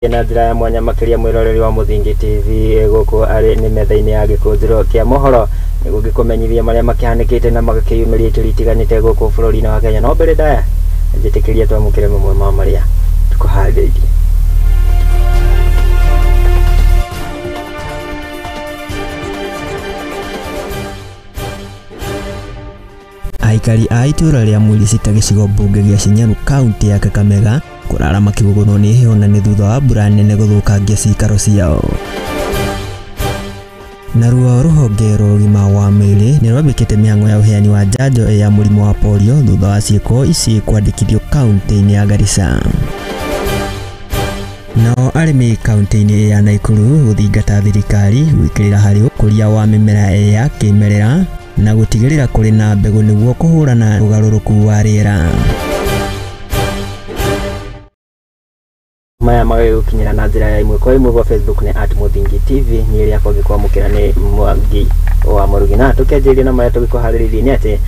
Na njira ya mwanya makiria mwiroreri wa Muthingi TV guku ari ni metha-ini ya Gikunjuro kia mohoro niguo gikumenyithia maria makihanikite na magakiyumiria ituri itiganite guku bururi-ini wa Kenya. No mbere ndaya njitikiria twamukire mamwe ma maria tukuhaririirie. Aikari a itura ria Murisita gicigo bunge gia Shinyaru kaunti ya Kakamega kurara makigugunwo ni heho na ni thutha wa mbura nene guthukangia cikaro ciao. Na ruo ruhonge rwa ũgima wa mwĩrĩ nĩ rwambĩkĩte mĩhang'o ya ũheani wa njanjo ya mũrimũ wa polio thutha wa ciĩko ici kwandĩkithio kaunti-inĩ ya Garissa. Nao arĩmi kaunti-inĩ ya Nakuru gũthingata thirikari gwĩkĩrĩra harĩ ũkũria wa mĩmera ya kĩmerera na gũtigĩrĩra kũrĩ na mbegũ nĩguo kũhũrana ũgarũrũku wa rĩera. Maya magĩgũkinyĩra na njĩra ya imwe kwa imwe kwa Facebook ni @Muthingi TV ni ĩrĩa kwamũkĩra nĩ Murugi wa Murugi. Na tũkĩanjĩrĩria na marĩa tũgĩkũharĩrĩirie nĩ atĩ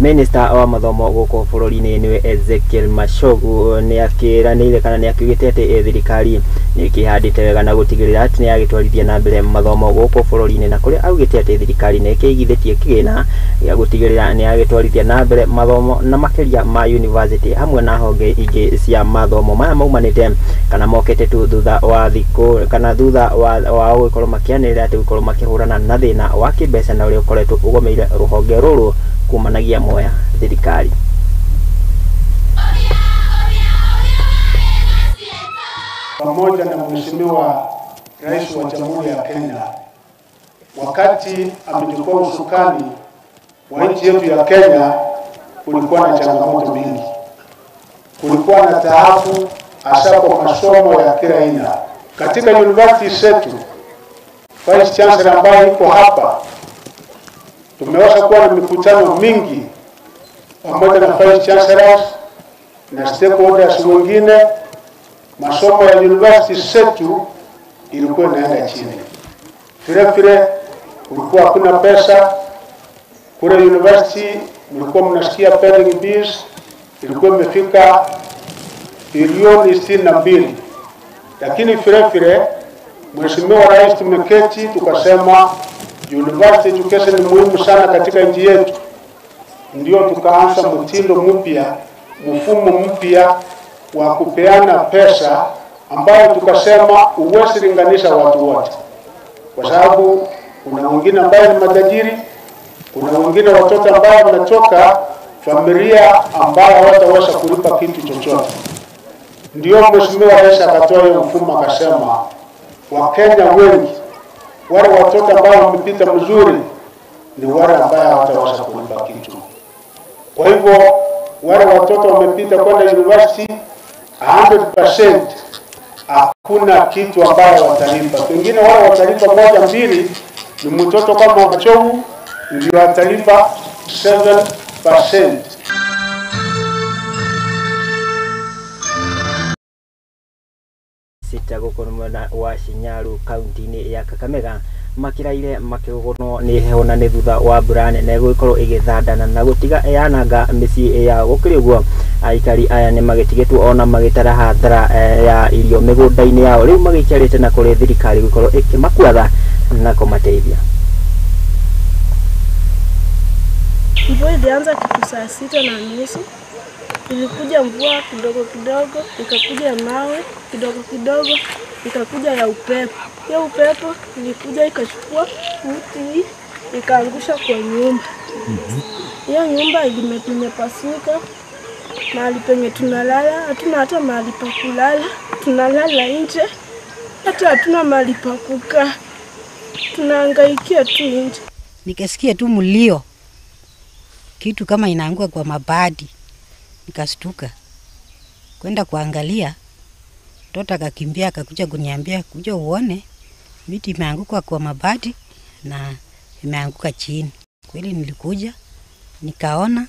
Minister wa mathomo gũkũ bũrũri-inĩ nĩwe Ezekiel Machogu nĩ akĩranĩire kana nĩ akiugĩte atĩ thirikari nĩ ĩkĩhandĩte wega na gũtigĩrĩra atĩ nĩ yagĩtwarithia na mbere mathomo gũkũ bũrũri-inĩ, na kũrĩa augĩte atĩ thirikari nĩ ĩkĩigithĩtie kĩgĩna gĩa gũtigĩrĩra nĩ yagĩtwarithia na mbere mathomo na makĩria ma university hamwe na honge ingĩ cia mathomo. Maya maumanĩte kana mokete tu thutha wa thikũ kana thutha wa gũkorwo makĩanĩrĩra atĩ gũkorwo makĩhũrana na thĩna wa kĩmbeca na ũrĩa ũkoretwo ũgomeire rũhonge rũrũ kumanagia moya thirikari. Pamoja na Mheshimiwa Rais wa Jamhuri ya Kenya, wakati amechukua usukani wa nchi yetu ya Kenya, kulikuwa na changamoto mingi, kulikuwa na taabu hasa kwa masomo ya kila aina. Katika university zetu, Vice Chancellor ambaye yuko hapa, tumeweza kuwa na mikutano mingi pamoja na Vice Chancellors na stakeholders wengine. Masomo ya university zetu ilikuwa inaenda chini. Vile kulikuwa hakuna pesa. Kule university mlikuwa mnasikia pending bills ilikuwa imefika bilioni 62. Lakini vile Mheshimiwa Rais tumeketi tukasema university education ni muhimu sana katika nchi yetu. Ndio tukaanza mtindo mpya, mfumo mpya wa kupeana pesa ambayo tukasema huwezi linganisha watu wote, kwa sababu kuna wengine ambao ni matajiri, kuna wengine watoto ambao wanatoka familia ambao hawataweza kulipa kitu chochote. Ndio Mheshimiwa Rais akatoa hiyo mfumo akasema Wakenya wengi wale watoto ambao wamepita mzuri ni wale ambao hawataweza kulipa kitu. Kwa hivyo wale watoto wamepita kwenda university 100% hakuna kitu ambayo watalipa. Pengine wale watalipa moja mbili, ni mtoto kama Machogu ndio atalipa 7%. Sita gukorwo wa Shinyaru kaunti-inĩ ya Kakamega makiraire makĩgũgunwo nĩ heho na nĩ thutha wa mbura nene gũkorwo ĩgĩthandana na gũtiga yananga mĩciĩ yao. Gũkĩrĩ ũguo aikari aya nĩ magĩtigĩtwo ona magĩtara hathara ya irio mĩgũnda-inĩ yao, rĩu magĩikarĩte na kũrĩ thirikari gũkorwo ĩkĩmakuatha na kũmateithia. Mvua ilianza kitu saa 6:30. Ilikuja mvua kidogo kidogo, ikakuja mawe kidogo kidogo, ikakuja ya upepo. Ya upepo ilikuja ikachukua mti ikaangusha kwa nyumba. Hiyo nyumba imepasuka. Mahali penye tunalala hatuna hata mahali pa kulala, tunalala nje. Hata hatuna mahali pa kukaa, tunahangaikia tu nje. Nikasikia tu mlio, kitu kama inaanguka kwa mabati. Nikastuka kwenda kuangalia, mtoto akakimbia akakuja kuniambia kuja uone miti imeanguka kwa mabati na imeanguka chini. Kweli nilikuja nikaona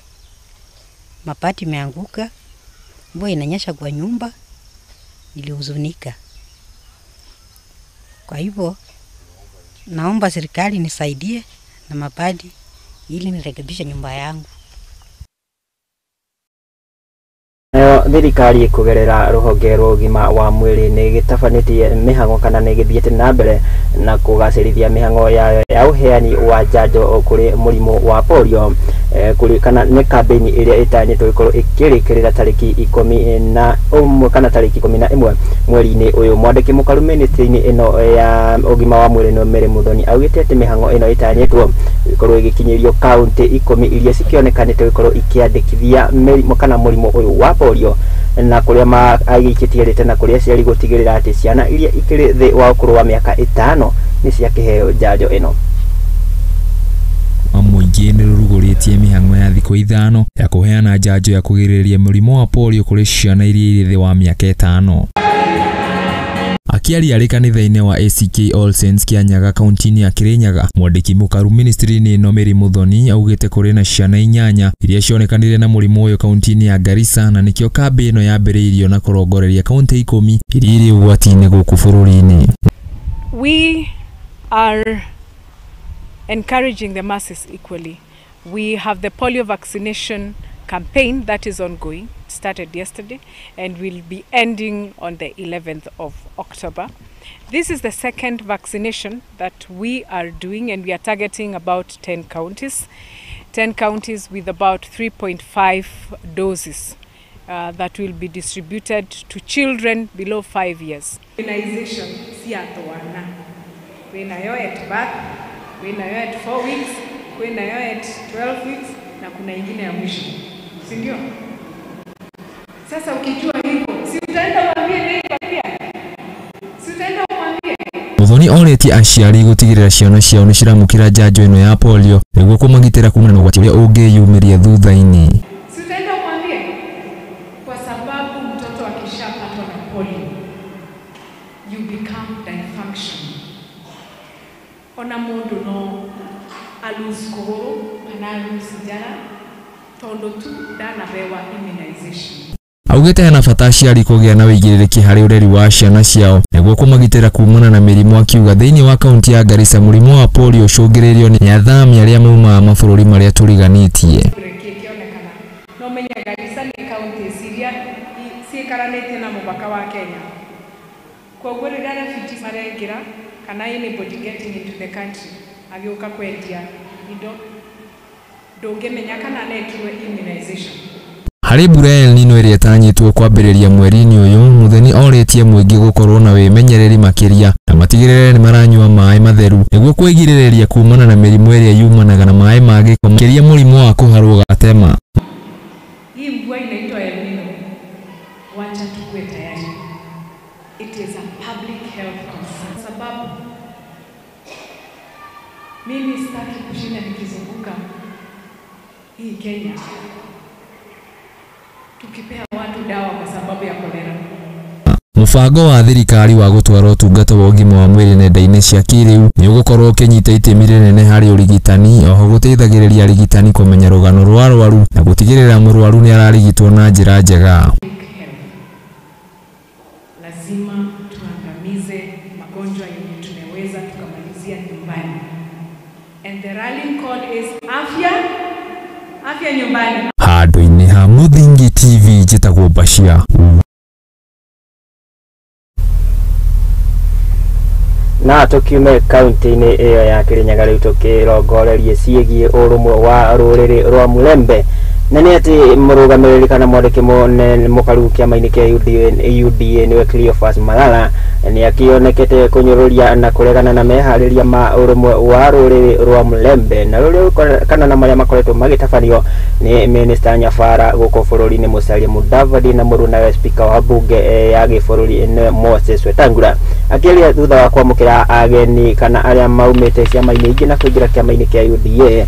mabati imeanguka, mvua inanyesha kwa nyumba, nilihuzunika. Kwa hivyo naomba serikali nisaidie na mabati ili nirekebishe nyumba yangu. thirikari kugerera ruhonge rwa ugima wa mwiri ni gitabanĩtie mihango kana ni githiĩte na mbere na kugacĩrithia mihango ya uheani wa njanjo kuri murimu wa polio kuri kana ni kampeni iria itanyitwo ikorwo ikirikirira tariki 11 kana tariki 11 mweri-ini uyu. Mwandiki mukaru ministry-ini ino ya ugima wa mwiri no Mere Muthoni augite ati mihango ino itanyitwo ikorwo igikinyirio kaunti 10 iria cikionekanite ikorwo ikiandikithia merimu kana murimu uyu wa polio na kuria magikitierite na kuria ciari gutigirira ati ciana iria ikiri thi wa ukuru wa miaka 5 ni ciakiheo njanjo ino. Muingi ni ruguritie mihango ya thikũ 5 ya kuheana njanjo ya kugirĩrĩria mũrimũ wa polio kuri ciana iria irĩ thĩ wa miaka 5. Akiaria arĩ kanitha-inĩ wa ACK All Saints Kianyaga kaunti-inĩ ya Kirinyaga, mwandiki mukaru ministry-inĩ ino Mere Muthoni augite kuri na ciana 8 iria cionekanire na mũrimũ ũyũ kaunti-inĩ ya Garissa, na nikio kambi ino yambĩrĩirio na kurongoreria kaunti 10 iria irĩ ũgwati-inĩ gũkũ bũrũri-inĩ. We are encouraging the masses equally. We have the polio vaccination campaign that is ongoing, started yesterday and will be ending on the 11th of October. This is the second vaccination that we are doing, and we are targeting about 10 counties with about 3.5 doses that will be distributed to children below 5 years. Immunization at birth, at 4 weeks, at 12 weeks, na kuna ingine ya mwisho. Si ndio? Sasa ukijua hivyo, si utaenda mwambie neighbor pia? Si utaenda mwambie? Muthoni oretie aciari gutigirira ciana ciao ni ciramukira njanjo ino ya polio niguo kumagitira kumana na ugwati uria ungiyumiria thutha-ini. Si utaenda mwambie? Kwa sababu mtoto akishapatwa na polio, you become dysfunction. Ona mundu no alose kuguru kana alose njara tondu tu ndanabewa immunization. Augite hena bata aciari kugia na wĩigĩrĩrĩki harĩ ũreri wa ciana ciao nĩguo kũmagitĩra kumana na mĩrimũ, akiuga thĩinĩ wa kaunti ya Garissa mũrimũ wa polio ũcũngĩrĩirio nĩ athami arĩa maumaga mabũrũri marĩa tũriganĩtie. No menya Garissa ni kaunti ciria ciĩkaranĩtie na mũbaka wa Kenya. Koguo rĩrĩa refugee marengira kana anybody getting into the country agĩũka kwendia indo ndũngĩmenya kana nekirwe immunization. Harĩ mbura ya El Nino ĩrĩa ĩtanyĩtwo kwambĩrĩria mweri-inĩ ũyũ, Muthoni oretie mũingĩ gũkorwo na wĩmenyereri makĩria na matigĩrĩre nĩ maranyua maĩ matheru nĩguo kwĩgirĩrĩria kumana na mĩrimũ ĩrĩa yumanaga na maĩ ma gĩko, makĩria mũrimũ wa kũharwo gatema. Hii mvua inaitwa El Nino. Wacha tukue tayari. It is a public health concern. Sababu mimi sitaki kushinda nikizunguka hii Kenya tukipea watu dawa kwa sababu ya kolera. Mũbango wa thirikari wa gũtwara ũtungata wa ũgima wa mwĩrĩ nenda-inĩ cia kĩrĩu nĩ ũgũkorwo ũkĩnyita itemi rĩnene harĩ ũrigitani, oho gũteithagĩrĩria arigitani kũmenya rũgano rwa arwaru na gũtigĩrĩra mũrwaru nĩ ararigitwo na njĩra njega. Lazima tuangamize magonjwa yenye tunaweza tukamalizia nyumbani. And the rallying call is afya nyumbani. Handũ-inĩ ha Muthingi TV njĩtagwo Bashia. Na tukiume kaunti-inĩ ĩyo ya Kirinyaga rĩu tukirongorerie ciĩgiĩ ũrũmwe wa rũrĩrĩ rwa Mulembe, na nĩ atĩ mũrũgamĩrĩri kana mwandĩki mũkaru kĩama-inĩ kĩa UDA nĩwe Cleophas Malala nĩ akĩonekete kũnyũrũria na kũregana na meharĩria ma ũrũmwe wa rũrĩrĩ rwa Mulembe na rũrĩa kana na marĩa makoretwo magĩtabanio nĩ Minister Nyabara gũkũ bũrũri-inĩ Musalia Mudavadi na mũrũnawe Speaker wa bunge ya gĩbũrũri Moses Wetangula. Akĩaria thutha wa kwamũkĩra ageni kana arĩa maumĩte ciama-inĩ ingĩ na kũingĩra kĩama-inĩ kĩa UDA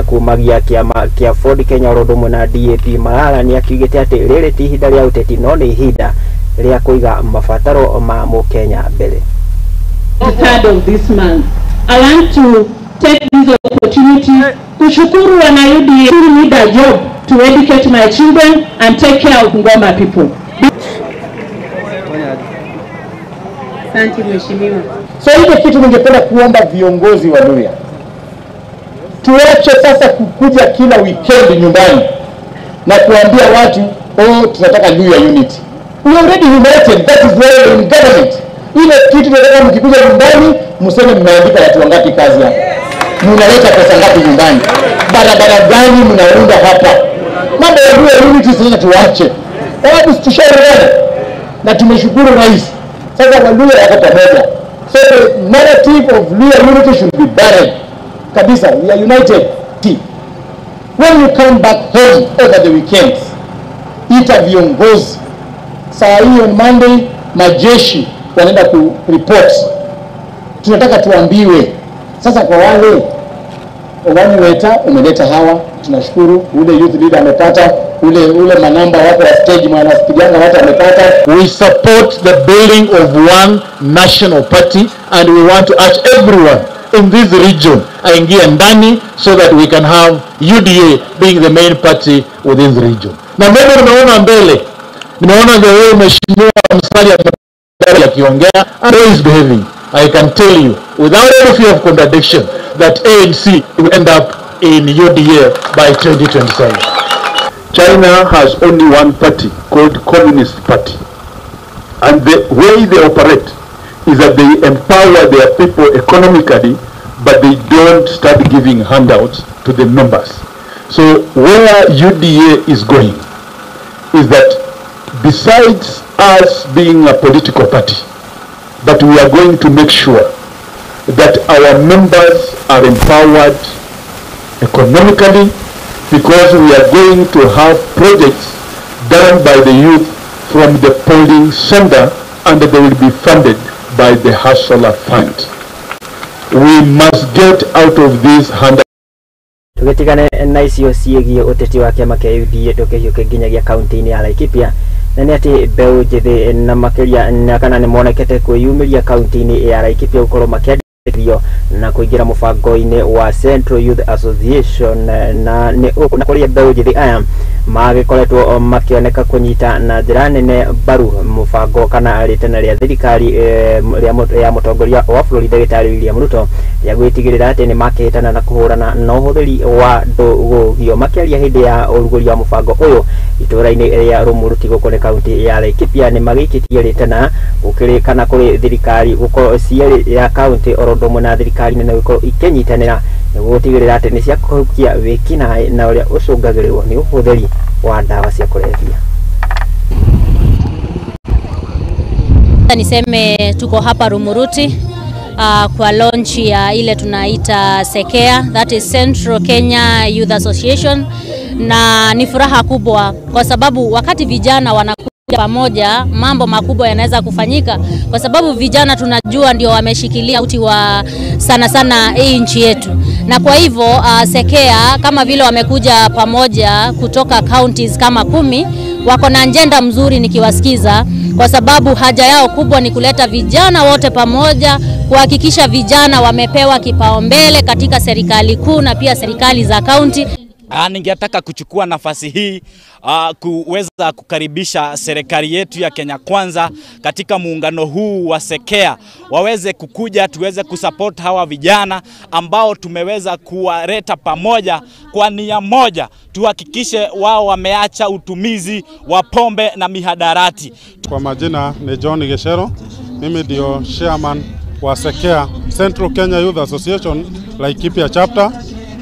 kumagia kĩama kĩa Ford Kenya ũndũ ũmwe na DAP, Malala nĩ akiugĩte atĩ rĩrĩ ti ihinda rĩa ũteti no nĩ ihinda rĩa kũiga mabataro ma Mũkenya mbere. Third of this month, I want to take this opportunity kushukuru wana UDA who need a job to educate my children and take care of Ngoma people. Asante mheshimiwa. So ile kitu ningependa kuomba viongozi wa Luhya, tuache sasa kukuja kila weekend nyumbani na kuambia watu oh tunataka Luhya unity. We already united, that is why we're in government. Ile kitu tunataka mkikuja nyumbani mseme mmeandika watu wangapi kazi hapa. Mnaleta pesa ngapi nyumbani? Barabara gani mnaunda hapa? Mambo ya Luhya unity sasa tuache. Sababu tushaelewana. Na tumeshukuru rais. Sasa Waluhya wako pamoja. So the narrative of Luhya unity should be buried. Kabisa, we are united. When you come back home over the weekends, ita viongozi. Saa hii on Monday, majeshi wanaenda ku report. Tunataka tuambiwe. Sasa kwa wale weta umeleta hawa, tunashukuru. Ule youth leader amepata, ule manamba wako wa stage mwanasikianga watu amepata. We support the building of one national party and we want to urge everyone in this region aingie ndani so that we can have UDA being the main party within the region. Na mbele tunaona mbele, nimeona the way mheshimiwa Musalia akiongea and how he's behaving. I can tell you without any fear of contradiction that ANC will end up in UDA by 2027. China has only one party called Communist Party, and the way they operate is that they empower their people economically, but they don't start giving handouts to the members. So where UDA is going is that besides us being a political party, but we are going to make sure that our members are empowered economically, because we are going to have projects done by the youth from the polling center, and they will be funded by the Hustler Fund. We must get out of this handout. Tugetigane na icio ciegie uteti wa kiama kia UDA tukihiuke nginyagia kaunti-ini ya Laikipia na ni ati mbeu njithi na makiria na kana ni monekete kwiyumiria kaunti-ini ya Laikipia ukorwo makienderio na kuingira mubango-ini wa Central Youth Association na kuria mbeu njithi aya magikoretwo makioneka kunyita na njira nene mbaru mubango kana ritana ria thirikari ya mutongoria wa bururi Ndagĩtarĩ William Ruto ya gwitigirira ati ni makihitana na kuhurana na uhuthiri wa ndũgũgio makiaria hindi ya urugũri wa mubango uyu itura-ini ria Rumuruti gukore kaunti ya Laikipia ni magikitie ritana gukirikana kuri thirikari gukorwo cieri ya kaunti orodomwe na thirikari nene gukorwo ikinyitanira gutigirira ati ni cia kuhukia wikinaĩ na uria ucungagirirwo ni uhuthiri wa dawa cia kulevya. Niseme tuko hapa Rumuruti kwa launch ya ile tunaita SEKEA, that is Central Kenya Youth Association, na ni furaha kubwa kwa sababu wakati vijana wanakuja pamoja mambo makubwa yanaweza kufanyika, kwa sababu vijana tunajua ndio wameshikilia uti wa sana hii nchi yetu. Na kwa hivyo SEKEA kama vile wamekuja pamoja kutoka counties kama 10 wako na agenda mzuri nikiwasikiza, kwa sababu haja yao kubwa ni kuleta vijana wote pamoja, kuhakikisha vijana wamepewa kipaumbele katika serikali kuu na pia serikali za county. Ningetaka kuchukua nafasi hii kuweza kukaribisha serikali yetu ya Kenya Kwanza katika muungano huu wa SEKEA, waweze kukuja tuweze kusupport hawa vijana ambao tumeweza kuwaleta pamoja kwa nia moja, tuhakikishe wao wameacha utumizi wa pombe na mihadarati. Kwa majina ni John Geshero, mimi ndio chairman wa SEKEA, Central Kenya Youth Association Laikipia chapter.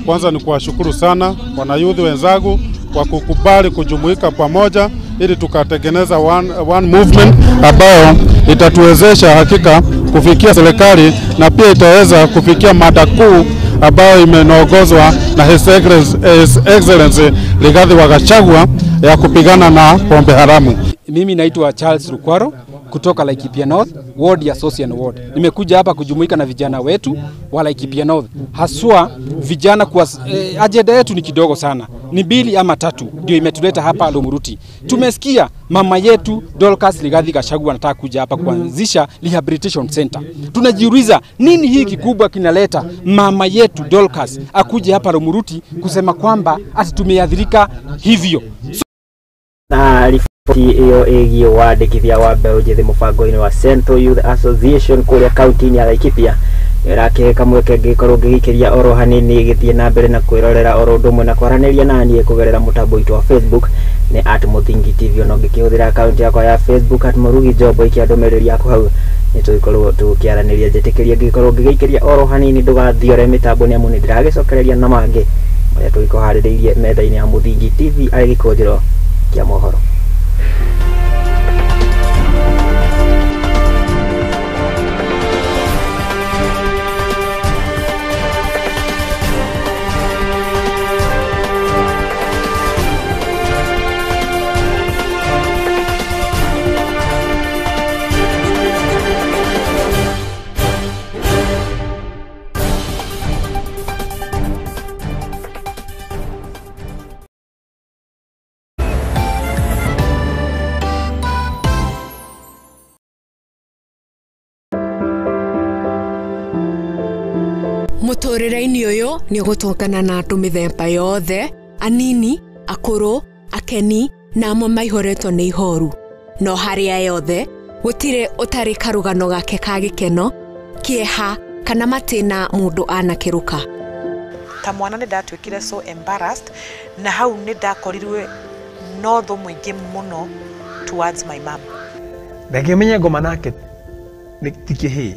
Kwanza ni kuwashukuru sana wanayouth wenzangu kwa kukubali kujumuika pamoja ili tukatengeneza one movement ambao itatuwezesha hakika kufikia serikali na pia itaweza kufikia mada kuu ambayo imeongozwa na His Excellency Rigathi wa Gachagua ya kupigana na pombe haramu. Mimi naitwa Charles Rukwaro kutoka Laikipia North, ward ya Social Ward. Nimekuja hapa kujumuika na vijana wetu wa Laikipia North. Haswa vijana kwa ajenda yetu ni kidogo sana. Ni 2 ama 3 ndio imetuleta hapa Rumuruti. Tumesikia mama yetu Dorcas Rigathi Gachagua anataka kuja hapa kuanzisha rehabilitation center. Tunajiuliza nini hii kikubwa kinaleta mama yetu Dorcas akuje hapa Rumuruti kusema kwamba ati tumeadhirika hivyo. Na iyo egi wandikithia wa mbeu njithi mubango-ini wa Central Youth Association kuria kaunti-ini ya Laikipia rake kamweke ngikorwo ngigikiria oro hanini githie na mbere na kwirorera oro ndumwe na kwaraniria nanie kugerera mutambo itu wa Facebook ni @muthingi TV no ngikihũthĩra account yakwa ya Facebook @Murugi Job ikiandomereria yako hau ni tuikorwo tukiaraniria njetikiria ngikorwo ngigikiria oro hanini ndugathiore mitambo ni amu ni ndiragicokereria na mangi maria tuikoharĩrĩirie metha-inĩ ya Muthingi TV arĩ Gikunjuro kia mohoro. Muturire-ini uyu ni gutongana na andu mithemba yothe, anini, akuru, akeni na amwe maihoretwo ni ihoru. No haria yothe gutire utari karugano gake ka gikeno, kieha kana matina mundu anakiruka. Ta mwana ni ndatwikire so embarrassed na hau ni ndakorirwe no tho mwingi muno towards my mom. Ndakimenya ngoma nake tikihi.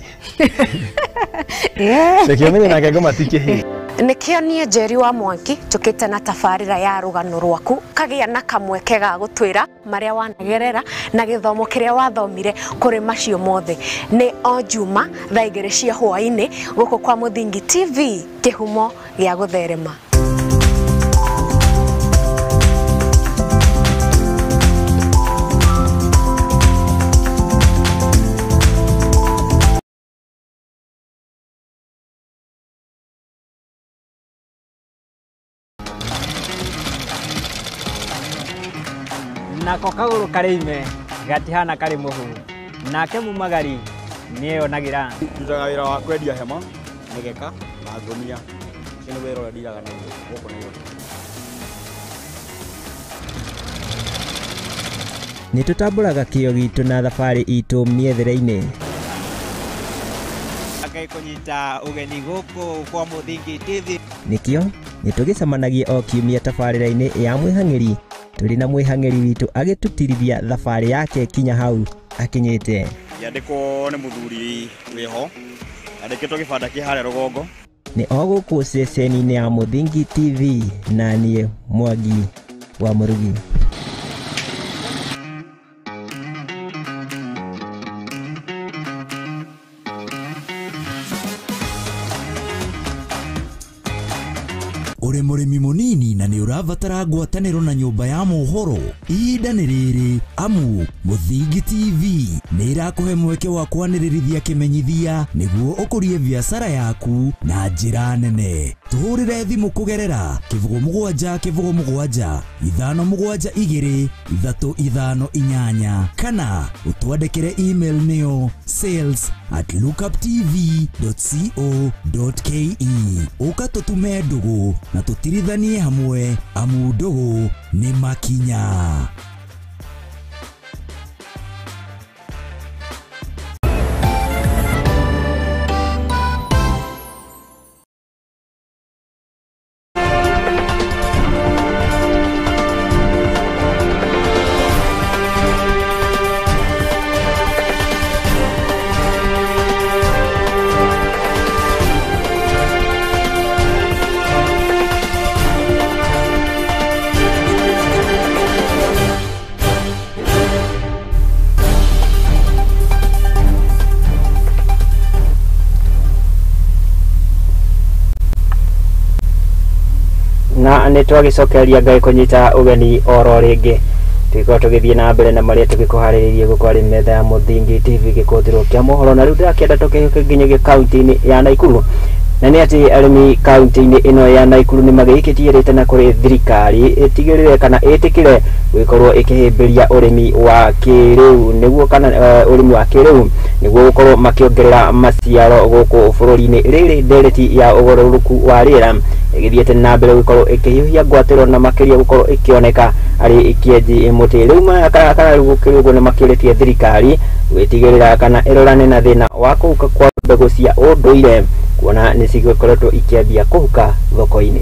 Ndakimenya nake ngoma tikihi. Nikio nie Njeri wa Mwangi tukite na tafarira ya rugano rwaku kagia na kamweke ga gutwira maria wanagerera na githomo kiria wathomire kuri macio mothe ni o Juma thaa 2 cia hwaini guku kwa Muthingi TV kihumo gia gutherema. Nako kaguru karime gatihana kari muhu nake mumagari niyo nagira ndutaga wira wa kwendia hema migeka na ngomia kino wira ura ndiraga ni guko niyo ni tutamburaga kio gitu na thabari itu miethere-ini akai kunyita ugeni guku kwa Muthingi TV nikio ni tugicamanagia o kiumia tabarĩra-inĩ ya mwĩhang'ĩri turi na mwĩhang'ĩri witu agitutirithia thabarĩ yake kinya hau akinyite yandikwo ni muthuri wiho andikitwo gibanda kihare rugongo ni o guku ceceni-inĩ ya Muthingi TV na niĩ Mwangi wa Murugi. Uri murimi munini na ni uravatara ngwataniro na nyumba ya mohoro ihinda ni riri amu Muthingi TV ni irakuhe mweke wa kwanirĩrithia kimenyithia niguo ukurie biacara yaku na njira nene. Tuhurire thimu kugerera kivugo mugwanja 572 kana utwandikire email niyo sales@lookuptv.co.ke ukatutume ndugu na tutirithanie hamwe amu ndugu ni makinya. na nĩ twagicokeria Ngai kunyita ugeni oro ringi twiko tugithie na mbere na maria tugikuharĩrĩirie gukwari metha ya Muthingi TV Gikunjuro kia mohoro na riu ndakenda tukihuke nginya kaunti-inĩ ya Naikuru na nĩ ati arĩmi kaunti-inĩ ĩno ya Naikuru nĩ magĩikitie rĩtana kũrĩ thirikari ĩtigĩrĩre kana ĩtĩkĩre gũkorwo ĩkĩhĩmbĩria ũrĩmi wa kĩrĩu nĩguo kana ũrĩmi wa kĩrĩu nĩguo gũkorwo makĩongerera maciaro gũkũ bũrũri-inĩ rĩrĩ ndereti ya ũgarũrũku wa rĩera ĩgĩthiĩte na mbere gũkorwo ĩkĩhiũhia ngwatĩro na makĩria gũkorwo ĩkĩoneka arĩ ikĩenji mũtĩ rĩu kana rĩu gũkĩrĩguo nĩ makĩrĩtie thirikari gwĩtigĩrĩra kana ĩrorane na thĩna wa kũhuka kwa mbegu cia ũndũire kuona nĩ cigĩkoretwo ikĩambia kũhuka thoko-inĩ.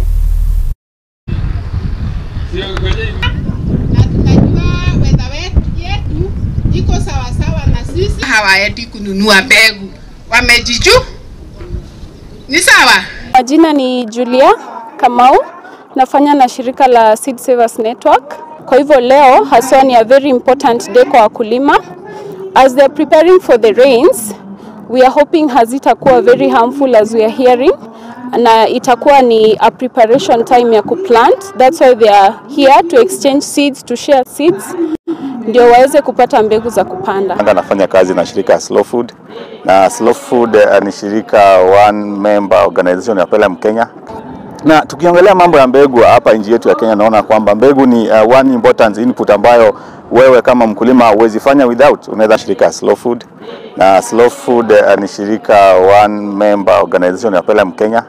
Iko sawa sawa na sisi, hawaendi kununua mbegu, wamejiju. Ni sawa. Majina ni Julia Kamau, nafanya na shirika la Seed Savers Network. Kwa hivyo leo haswa ni a very important day kwa wakulima. As they are preparing for the rains, we are hoping hazitakuwa very harmful as we are hearing, na itakuwa ni a preparation time ya kuplant. That's why they are here to exchange seeds, to share seeds, ndio waweze kupata mbegu za kupanda. Nafanya kazi na shirika Slow Food, na Slow Food ni shirika one member organization ya Pelham Kenya. Na tukiongelea mambo ya mbegu hapa nchi yetu ya Kenya, naona kwamba mbegu ni one important input ambayo wewe kama mkulima huwezi fanya without. Unaweza shirika Slow Food, na Slow Food ni shirika one member organization ya Pelham Kenya.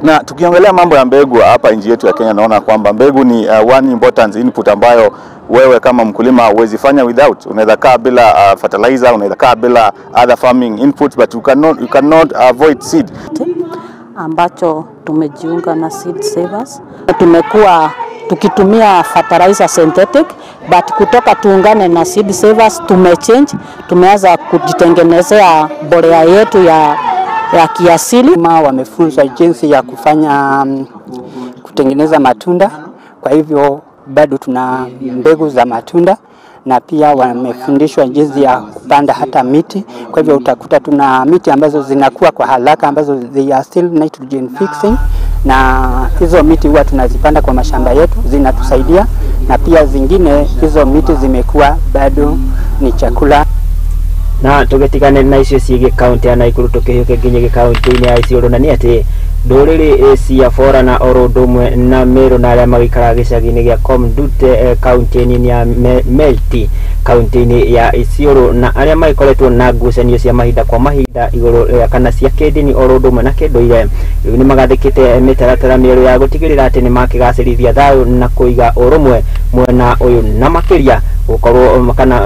Na tukiongelea mambo ya mbegu hapa nchi yetu ya Kenya, naona kwamba mbegu ni one important input ambayo wewe kama mkulima huwezi fanya without. Unaweza kaa bila fertilizer, unaweza kaa bila other farming inputs, but you cannot avoid seed. Ambacho tumejiunga na Seed Savers, tumekuwa tukitumia fertilizer synthetic, but kutoka tuungane na Seed Savers tumeanza kujitengenezea mbolea yetu ya kiasili. Wamefunzwa jinsi ya kufanya kutengeneza matunda, kwa hivyo bado tuna mbegu za matunda, na pia wamefundishwa jinsi ya kupanda hata miti. Kwa hivyo utakuta tuna miti ambazo zinakuwa kwa haraka, ambazo they are still nitrogen fixing, na hizo miti huwa tunazipanda kwa mashamba yetu, zinatusaidia, na pia zingine hizo miti zimekuwa bado ni chakula. Na tugetigane na icio ciĩgiĩ kaunti ya Naikuru tukihiuke nginya kaunti-inĩ ya Isiolo, na nĩ atĩ ndũrĩrĩ cia Bora na oro ũndũ ũmwe na Meru na arĩa magĩikaraga gĩcagi-inĩ gĩa Komdute kaunti-inĩ ya Melti kaunti-inĩ ya Isiolo, na arĩa magĩkoretwo na ngucanio cia mahinda kwa mahinda igũrũ kana cia kĩndini oro ũndũ ũmwe na kĩndũire, rĩu nĩ magathĩkĩte mĩtaratara mĩerũ ya gũtigĩrĩra atĩ nĩ makĩgacĩrithia thayũ na kũiga ũrũmwe mwena ũyũ, na makĩria gũkorwo kana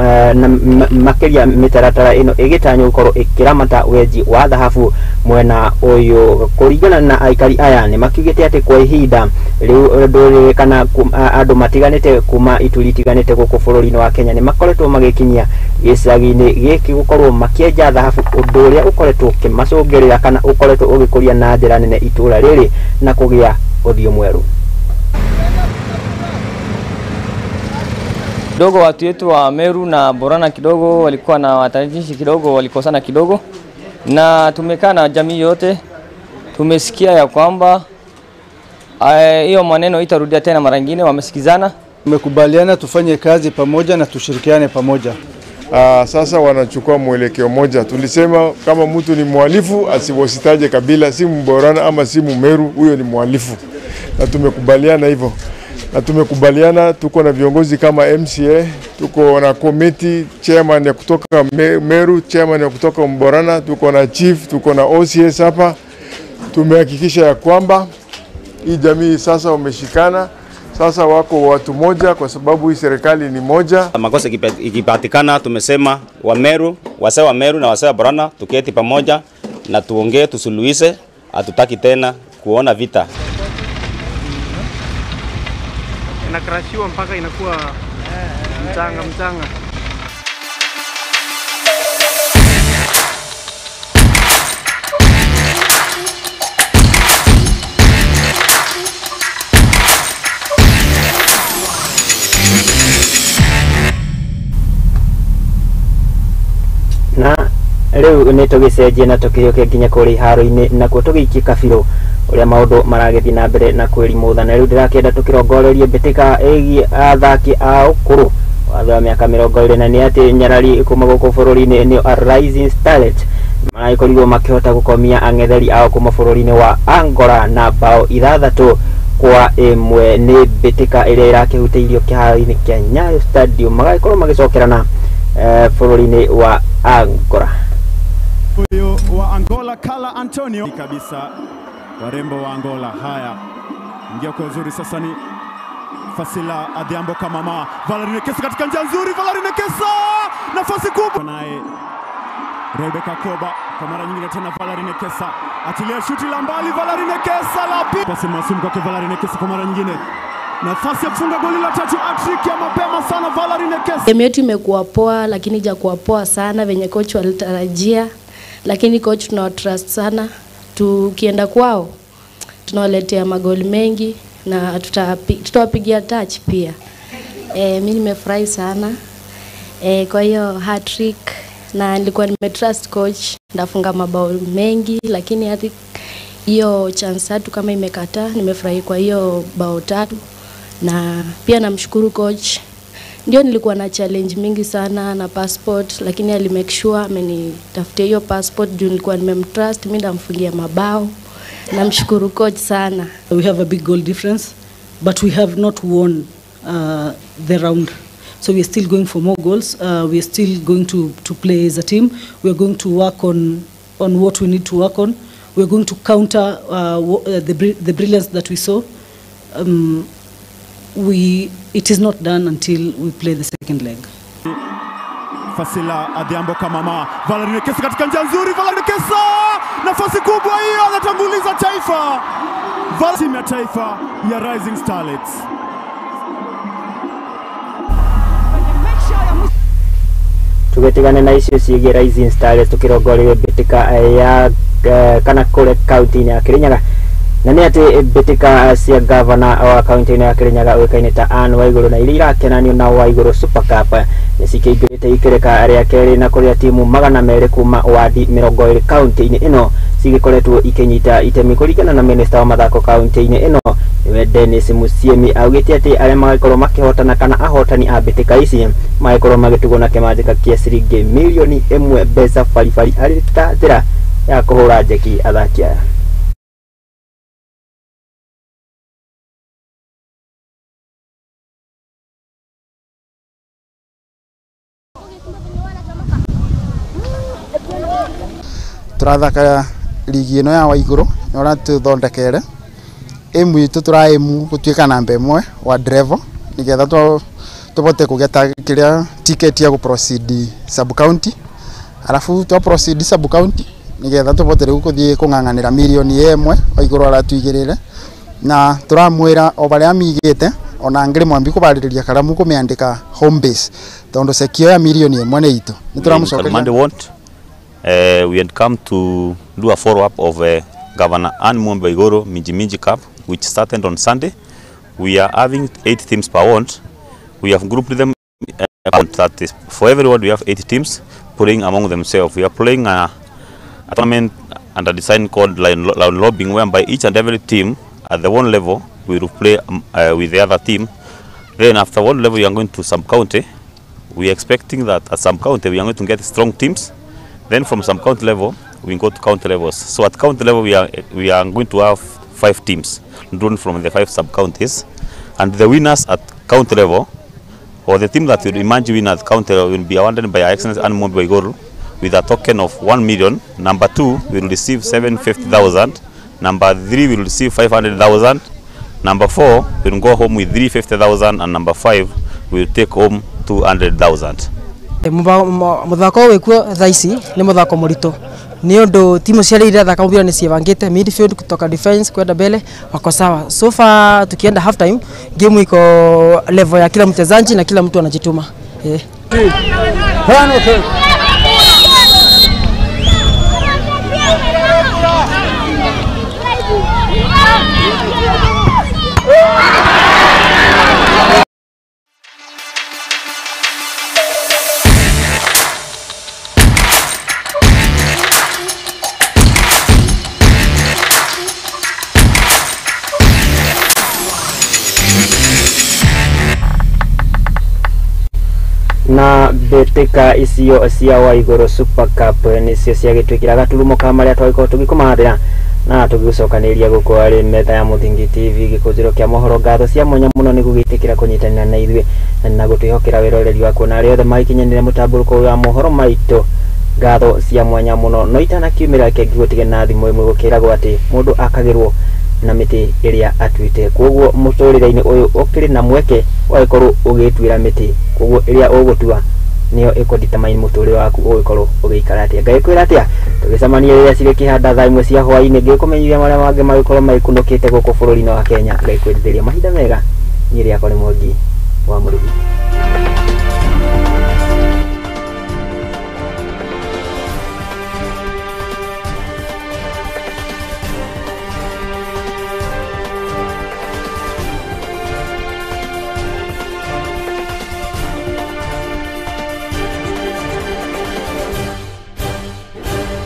makĩria mĩtaratara ĩno ĩgĩtanywo gũkorwo ĩkĩramata wenji wa thahabu mwena ũyũ. Kũringana na aikari aya nĩ makiugĩte atĩ kwa ihinda rĩu ndũrĩrĩ kana andũ matiganĩte kuma ituri itiganĩte gũkũ bũrũri-inĩ wa Kenya nĩ makoretwo magĩkinyia gĩcagi-inĩ gĩkĩ gũkorwo makĩenja thahabu, ũndũ ũrĩa ũkoretwo ũkĩmacũngĩrĩra kana ũkoretwo ũgĩkũria na njĩra nene itũra rĩrĩ na kũgĩa ũthiũ mwerũ. Kidogo watu wetu wa Meru na Borana kidogo walikuwa na watanishi kidogo, walikosana kidogo, na tumekaa na jamii yote, tumesikia ya kwamba hiyo maneno itarudia tena mara nyingine. Wamesikizana, tumekubaliana tufanye kazi pamoja na tushirikiane pamoja. Sasa wanachukua mwelekeo moja. Tulisema kama mtu ni mhalifu asiwasitaje kabila, si Mborana ama si Meru, huyo ni mhalifu, na tumekubaliana hivyo. Na tumekubaliana tuko na viongozi kama MCA, tuko na committee chairman ya kutoka Meru, chairman ya kutoka Mborana, tuko na chief, tuko na OCS hapa. Tumehakikisha ya kwamba hii jamii sasa wameshikana, sasa wako watu moja kwa sababu hii serikali ni moja. Makosa ikipatikana tumesema wa Meru, wase wa Meru na wase wa Borana tuketi pamoja na tuongee, tusuluhishe. Hatutaki tena kuona vita. Inakrashiwa mpaka inakuwa mchanga. Na rĩu nĩ tũgĩcenjia na tũkĩhiũke nginya kũrĩ iharo-inĩ nakuo tũgĩikie kabirũ ũrĩa maũndũ maragĩthiĩ na mbere na kwĩrimũtha. Na rĩu ndĩrakĩenda tũkĩrongorerie mbĩtĩka ĩgiĩ athaki a ũkũrũ wa thĩ wa mĩaka 20 na nĩ atĩ nyarari kuma gũkũ bũrũri-inĩ nĩ Rising Starlet maragĩkorirwo makĩhota gũkomia ang'etheri ao kuma bũrũri-inĩ wa Angola na bao 6-1 nĩ mbĩtĩka ĩrĩa ĩrakĩhutĩirio kĩharo-inĩ kĩa Nyayo Stadium, magagĩkorwo magĩcokerana bũrũri-inĩ wa Angola. Huyo wa Angola Kala Antonio kabisa, warembo wa Angola. Haya, ingia kwa uzuri sasa, ni Fasila Adhiambo Kamama, Valerine Kesa katika njia nzuri, Valerine Kesa nafasi kubwa, naye Rebecca Koba kwa mara nyingine tena Valerie Nekesa atilia shuti la mbali, Valerie Nekesa la pili, pasi masumu kwa Valerie Nekesa kwa mara nyingine, nafasi ya kufunga goli la tatu, hat-trick ya mapema sana Valerie Nekesa. Game yetu imekuwa poa, lakini hajakuwa poa sana venye coach walitarajia, lakini coach tunawatrust sana. Tukienda kwao tunawaletea magoli mengi na tutawapigia touch pia. Mimi nimefurahi sana. Kwa hiyo hat-trick, na nilikuwa nimetrust coach ndafunga mabao mengi, lakini hadi hiyo chance tatu kama imekataa, nimefurahi kwa hiyo bao tatu. Na pia namshukuru coach. Ndio nilikuwa na challenge mingi sana na passport, lakini ali make sure amenitafutia hiyo passport juu nilikuwa nimemtrust, mimi ndamfungia mabao. Namshukuru coach sana. We have a big goal difference, but we have not won the round. So we are still going for more goals. We are still going to play as a team. We are going to work on what we need to work on. We are going to counter the brilliance that we saw. It is not done until we play the second leg. Fasila Adhiambo Kamama, Valerie Nekesa katika njia nzuri, Valerie Nekesa nafasi kubwa hiyo, anatanguliza taifa. Timu ya taifa ya Rising Starlets. Tugetigane na icio ciĩgiĩ Rising Starlets tukirongorire mbitika ya kana kule kaunti ya Kirinyaga, na nĩ atĩ mbitika cia gavana wa kaunti ya Kirinyaga ũĩkaine ta Anne Waigũrũ na iria irakenanio na Waigũrũ Super Cup nĩ cikĩingĩrĩte ikereka rĩa kerĩ na kũrĩa timu 200 kuma wadi 20 kaunti-inĩ ĩno cigĩkoretwo ikĩnyita itemi kũringana na minista wa mathako kaunti-inĩ ĩno niwe Dennis Musiemi augĩte atĩ arĩa magakorwo makĩhotana kana ahotani a mbitika ici magakorwo magĩtugwo na kĩmanjĩka kĩa ciringi milioni 1 mbeca baribari arĩ ta njĩra ya kũhũra njeki athaki aya. Turathaka ligi ino ya Waigũrũ nora tuthondekere emu itu turaimu gutuika namba 1 wa driver nigetha tubote kugeta kiria ticket ya proceed sub county, alafu tu proceed sub county nigetha tubote gukuthie kung'ang'anira milioni 1 Waigũrũ aratuigirire, na turamwira o baria amigite ona ngire mwambi kubaririria karamu kumiandika home base tondu sekio ya milioni 1 ne itu nituramucokeria. We had come to do a follow-up of Governor Anne Waigũrũ Minji Cup, which started on Sunday. We are having 8 teams per ward. We have grouped them that is, for every ward we have 8 teams playing among themselves. We are playing a tournament under a design called line lobbying, whereby each and every team at the one level we will play with the other team. Then after one level we are going to sub-county. We are expecting that at sub-county we are going to get strong teams. Then from some county level, we go to county levels. So at county level, we are going to have 5 teams drawn from the 5 sub-counties. And the winners at county level, or the team that will emerge win at county level, will be awarded by Her Excellency Anne Waigũrũ with a token of 1 million. Number 2 will receive 750,000. Number 3 will receive 500,000. Number 4 will go home with 350,000. And number 5 will take home 200,000. Muthako wekuo thaici ni muthako murito ni undu timu cia ira thaka mpira ni ciebangite midfield kutoka defense kwenda mbele wako sawa. So far tukienda half time game iko level ya kila mchezaji na kila mtu anajituma. na mbitika icio cia Waigũrũ Super Cup nicio ciagĩtwĩkĩra gaturumo ka marĩa twagĩkorwo tũgĩkũmathĩra na tũgĩcokanĩria gũkũ arĩ metha ya Mũthingi TV Gikunjuro kĩa mohoro. Ngatho cia mwanya mũno nĩ gũgĩtĩkĩra kũnyitanĩra na ithuĩ na gũtwĩhokera wĩroreri wa kuona arĩa othe magĩkinyanĩra mũtambũrũko wa mohoro maitũ. Ngatho cia mwanya mũno no itanakiumĩra kĩngĩ gũtige na thimũ ĩmwe gũkĩragwo atĩ mũndũ akagĩrwo na mĩtĩ ĩrĩa atuĩte. Koguo mũtũrĩre-inĩ ũyũ ũkĩrĩ na mweke wa gũkorwo ũgĩtuĩra mĩtĩ, koguo ĩrĩa ũgũtua niyo ikudetermine muturire waku ugikorwo ugiikara atia. Ngai kwira atia tugicemania riria cirĩ kĩhanda thaa imwe cia hwaĩ-inĩ ngĩkũmenyithia marĩa mangĩ magĩkorwo magĩkunũkĩte gũkũ bũrũri-inĩ wa Kenya. Ngai kwĩrithĩria mahinda mega. Niĩ rĩakwa nĩ Mwangi wa Mũthĩ.